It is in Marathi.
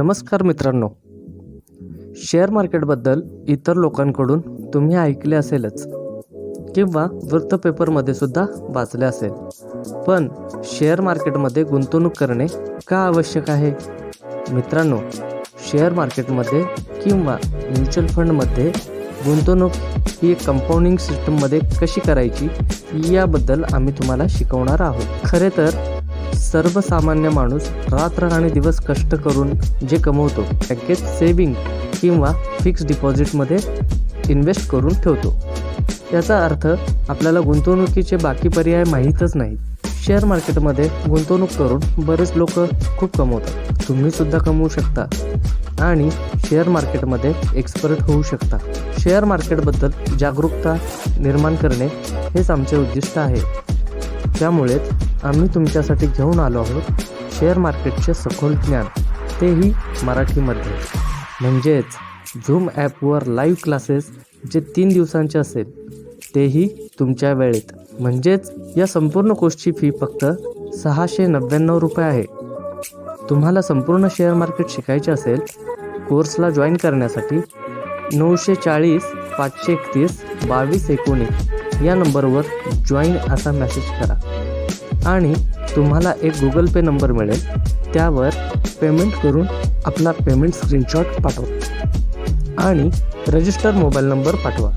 नमस्कार मित्रांनो, शेअर मार्केटबद्दल इतर लोकांकडून तुम्ही ऐकले असेलच किंवा वृत्तपेपरमध्ये सुद्धा वाचले असेल. पण शेअर मार्केटमध्ये गुंतवणूक करणे का आवश्यक आहे? मित्रांनो, शेअर मार्केटमध्ये किंवा म्युच्युअल फंडमध्ये गुंतवणूक ही एक कंपाऊंडिंग सिस्टममध्ये कशी करायची याबद्दल आम्ही तुम्हाला शिकवणार आहोत. खरे तर सर्वसामान्य माणूस रात्र आणि दिवस कष्ट करून जे कमवतो बँकेत सेविंग किंवा फिक्स डिपॉझिटमध्ये इन्व्हेस्ट करून ठेवतो. याचा अर्थ आपल्याला गुंतवणुकीचे बाकी पर्याय माहीतच नाहीत. शेअर मार्केटमध्ये गुंतवणूक करून बरेच लोक खूप कमवतात. तुम्ही सुद्धा कमवू शकता आणि शेअर मार्केटमध्ये एक्सपर्ट होऊ शकता. शेअर मार्केटबद्दल जागरूकता निर्माण करणे हेच आमचे उद्दिष्ट आहे. त्यामुळेच आम्ही तुमच्यासाठी घेऊन आलो आहोत शेअर मार्केटचे सखोल ज्ञान, तेही मराठीमध्ये. म्हणजेच झूम ॲपवर लाईव्ह क्लासेस जे 3 दिवसांचे असेल तेही तुमच्या वेळेत. म्हणजेच या संपूर्ण कोर्सची फी फक्त 699 रुपये आहे. तुम्हाला संपूर्ण शेअर मार्केट शिकायचे असेल, कोर्सला जॉईन करण्यासाठी 940 531 2219 या नंबरवर जॉईन असा मेसेज करा आणि तुम्हाला एक गुगल पे नंबर मिळेल. त्यावर पेमेंट करून आपला पेमेंट स्क्रीनशॉट पाठवा आणि रजिस्टर मोबाईल नंबर पाठवा.